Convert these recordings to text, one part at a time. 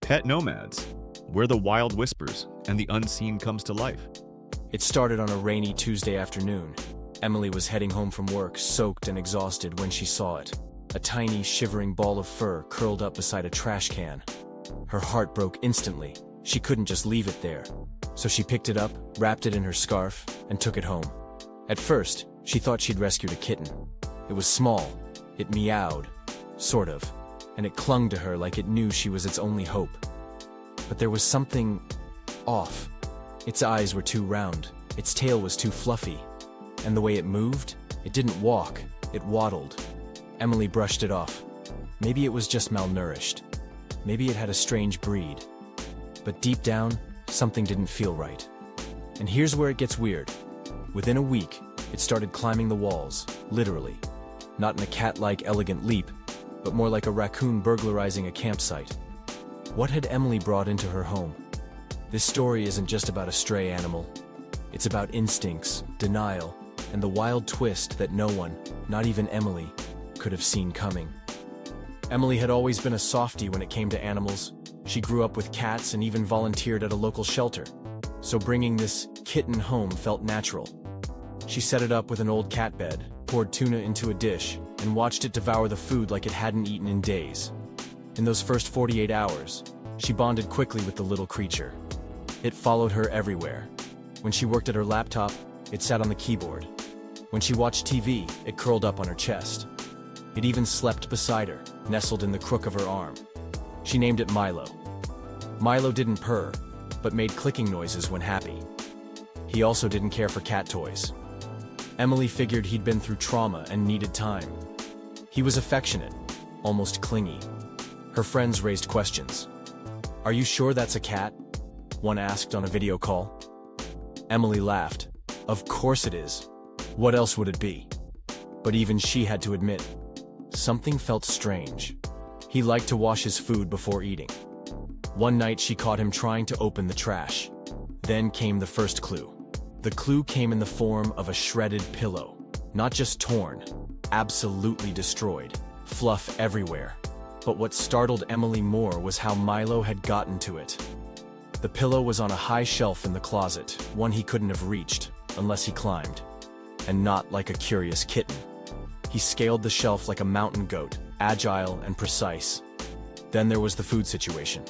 PetNomads, where the wild whispers and the unseen comes to life. It started on a rainy Tuesday afternoon. Emily was heading home from work, soaked and exhausted, when she saw it. A tiny, shivering ball of fur curled up beside a trash can. Her heart broke instantly. She couldn't just leave it there. So she picked it up, wrapped it in her scarf, and took it home. At first, she thought she'd rescued a kitten. It was small. It meowed, sort of, and it clung to her like it knew she was its only hope. But there was something off. Its eyes were too round, its tail was too fluffy, and the way it moved, it didn't walk, it waddled. Emily brushed it off. Maybe it was just malnourished. Maybe it had a strange breed. But deep down, something didn't feel right. And here's where it gets weird. Within a week, it started climbing the walls, literally. Not in a cat-like elegant leap, but more like a raccoon burglarizing a campsite. What had Emily brought into her home? This story isn't just about a stray animal. It's about instincts, denial, and the wild twist that no one, not even Emily, could have seen coming. Emily had always been a softie when it came to animals. She grew up with cats and even volunteered at a local shelter. So bringing this kitten home felt natural. She set it up with an old cat bed, poured tuna into a dish, and watched it devour the food like it hadn't eaten in days. In those first 48 hours, she bonded quickly with the little creature. It followed her everywhere. When she worked at her laptop, it sat on the keyboard. When she watched TV, it curled up on her chest. It even slept beside her, nestled in the crook of her arm. She named it Milo. Milo didn't purr, but made clicking noises when happy. He also didn't care for cat toys. Emily figured he'd been through trauma and needed time. He was affectionate, almost clingy. Her friends raised questions. "Are you sure that's a cat?" one asked on a video call. Emily laughed. "Of course it is. What else would it be?" But even she had to admit, something felt strange. He liked to wash his food before eating. One night she caught him trying to open the trash. Then came the first clue. The clue came in the form of a shredded pillow. Not just torn, absolutely destroyed. Fluff everywhere. But what startled Emily more was how Milo had gotten to it. The pillow was on a high shelf in the closet, one he couldn't have reached, unless he climbed. And not like a curious kitten. He scaled the shelf like a mountain goat, agile and precise. Then there was the food situation.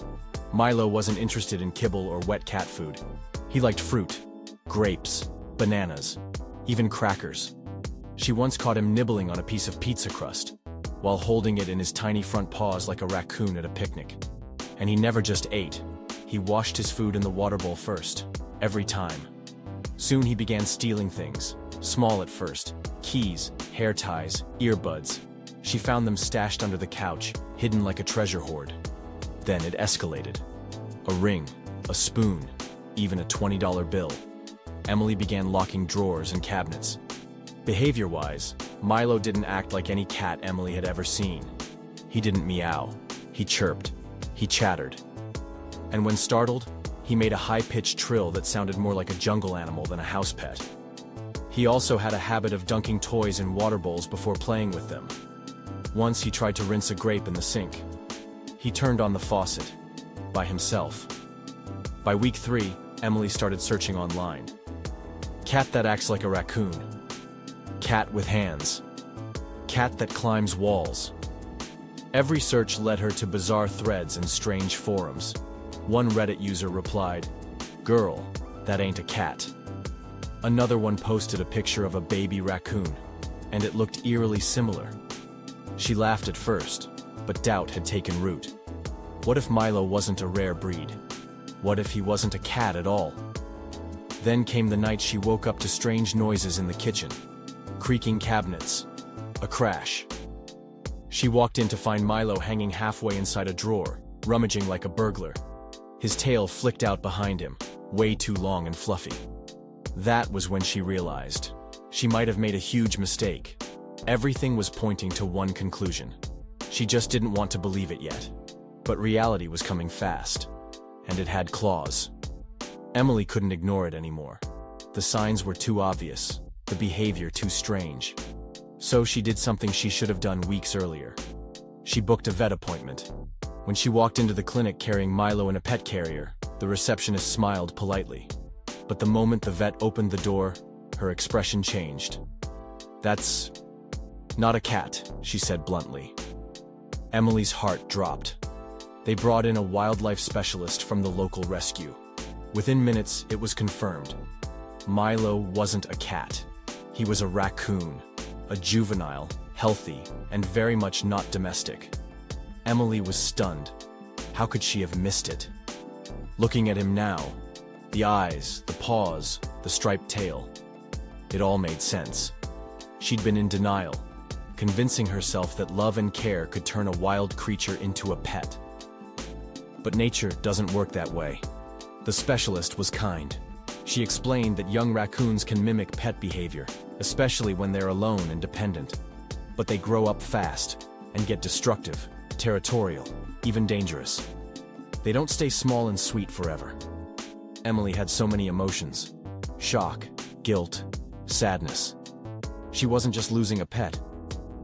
Milo wasn't interested in kibble or wet cat food. He liked fruit, grapes, bananas, even crackers. She once caught him nibbling on a piece of pizza crust, while holding it in his tiny front paws like a raccoon at a picnic. And he never just ate. He washed his food in the water bowl first, every time. Soon he began stealing things, small at first, keys, hair ties, earbuds. She found them stashed under the couch, hidden like a treasure hoard. Then it escalated. A ring, a spoon, even a $20 bill. Emily began locking drawers and cabinets. Behavior-wise, Milo didn't act like any cat Emily had ever seen. He didn't meow. He chirped. He chattered. And when startled, he made a high-pitched trill that sounded more like a jungle animal than a house pet. He also had a habit of dunking toys in water bowls before playing with them. Once he tried to rinse a grape in the sink. He turned on the faucet, by himself. By week 3, Emily started searching online. Cat that acts like a raccoon. Cat with hands. Cat that climbs walls. Every search led her to bizarre threads and strange forums. One Reddit user replied, "Girl, that ain't a cat." Another one posted a picture of a baby raccoon, and it looked eerily similar. She laughed at first, but doubt had taken root. What if Milo wasn't a rare breed? What if he wasn't a cat at all? Then came the night she woke up to strange noises in the kitchen. Creaking cabinets. A crash. She walked in to find Milo hanging halfway inside a drawer, rummaging like a burglar. His tail flicked out behind him, way too long and fluffy. That was when she realized she might have made a huge mistake. Everything was pointing to one conclusion. She just didn't want to believe it yet. But reality was coming fast, and it had claws. Emily couldn't ignore it anymore. The signs were too obvious, the behavior too strange. So she did something she should have done weeks earlier. She booked a vet appointment. When she walked into the clinic carrying Milo in a pet carrier, the receptionist smiled politely. But the moment the vet opened the door, her expression changed. "That's not a cat," she said bluntly. Emily's heart dropped. They brought in a wildlife specialist from the local rescue. Within minutes, it was confirmed. Milo wasn't a cat. He was a raccoon, a juvenile, healthy, and very much not domestic. Emily was stunned. How could she have missed it? Looking at him now, the eyes, the paws, the striped tail, it all made sense. She'd been in denial, convincing herself that love and care could turn a wild creature into a pet. But nature doesn't work that way. The specialist was kind. She explained that young raccoons can mimic pet behavior, especially when they're alone and dependent. But they grow up fast and get destructive, territorial, even dangerous. They don't stay small and sweet forever. Emily had so many emotions: shock, guilt, sadness. She wasn't just losing a pet.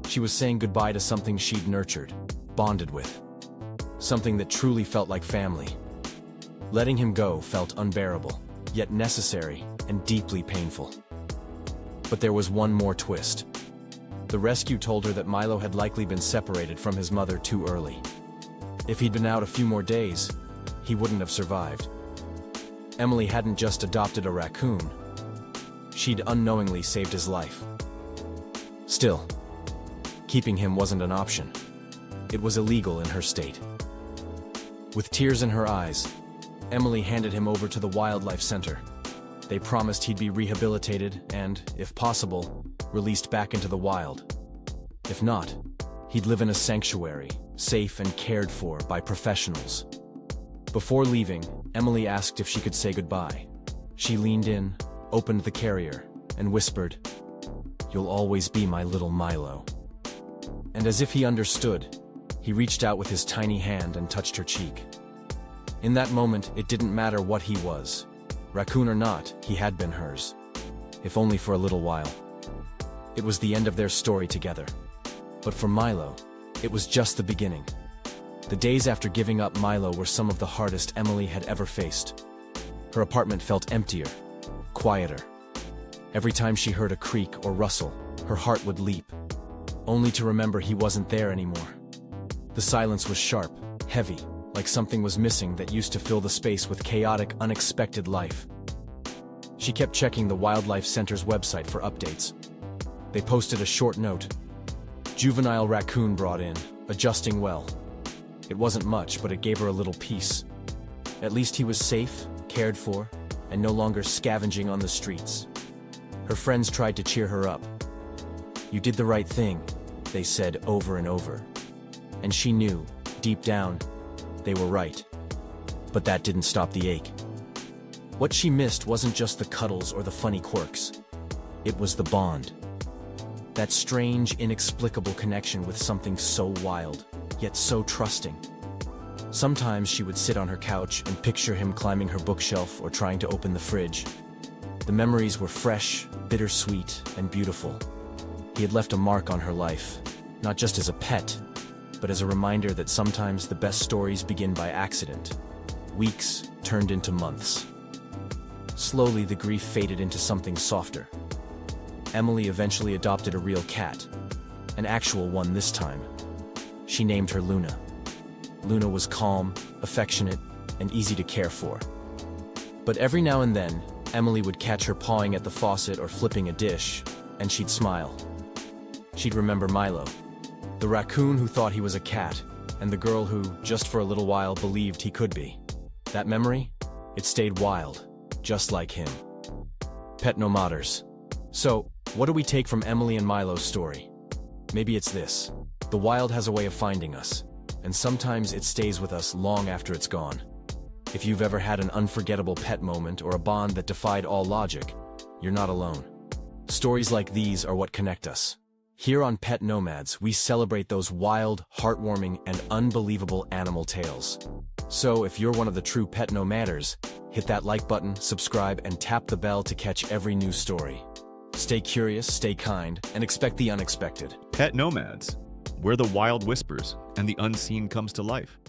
She was saying goodbye to something she'd nurtured, bonded with. Something that truly felt like family. Letting him go felt unbearable, yet necessary and deeply painful. But there was one more twist. The rescue told her that Milo had likely been separated from his mother too early. If he'd been out a few more days, he wouldn't have survived. Emily hadn't just adopted a raccoon. She'd unknowingly saved his life. Still, keeping him wasn't an option. It was illegal in her state. With tears in her eyes, Emily handed him over to the wildlife center. They promised he'd be rehabilitated and, if possible, released back into the wild. If not, he'd live in a sanctuary, safe and cared for by professionals. Before leaving, Emily asked if she could say goodbye. She leaned in, opened the carrier, and whispered, "You'll always be my little Milo." And as if he understood, he reached out with his tiny hand and touched her cheek. In that moment, it didn't matter what he was. Raccoon or not, he had been hers. If only for a little while. It was the end of their story together. But for Milo, it was just the beginning. The days after giving up Milo were some of the hardest Emily had ever faced. Her apartment felt emptier, quieter. Every time she heard a creak or rustle, her heart would leap, only to remember he wasn't there anymore. The silence was sharp, heavy, like something was missing that used to fill the space with chaotic, unexpected life. She kept checking the Wildlife Center's website for updates. They posted a short note. "Juvenile raccoon brought in, adjusting well." It wasn't much, but it gave her a little peace. At least he was safe, cared for, and no longer scavenging on the streets. Her friends tried to cheer her up. "You did the right thing," they said over and over. And she knew, deep down, they were right. But that didn't stop the ache. What she missed wasn't just the cuddles or the funny quirks. It was the bond. That strange, inexplicable connection with something so wild, yet so trusting. Sometimes she would sit on her couch and picture him climbing her bookshelf or trying to open the fridge. The memories were fresh, bittersweet, and beautiful. He had left a mark on her life, not just as a pet, but as a reminder that sometimes the best stories begin by accident. Weeks turned into months. Slowly, the grief faded into something softer. Emily eventually adopted a real cat, an actual one this time. She named her Luna. Luna was calm, affectionate, and easy to care for. But every now and then, Emily would catch her pawing at the faucet or flipping a dish, and she'd smile. She'd remember Milo, the raccoon who thought he was a cat, and the girl who, just for a little while, believed he could be. That memory? It stayed wild, just like him. Petnomaderz. So, what do we take from Emily and Milo's story? Maybe it's this. The wild has a way of finding us, and sometimes it stays with us long after it's gone. If you've ever had an unforgettable pet moment or a bond that defied all logic, you're not alone. Stories like these are what connect us. Here on PetNomads, we celebrate those wild, heartwarming, and unbelievable animal tales. So if you're one of the true PetNomaderz, hit that like button, subscribe, and tap the bell to catch every new story. Stay curious, stay kind, and expect the unexpected. Pet Nomads, where the wild whispers and the unseen comes to life.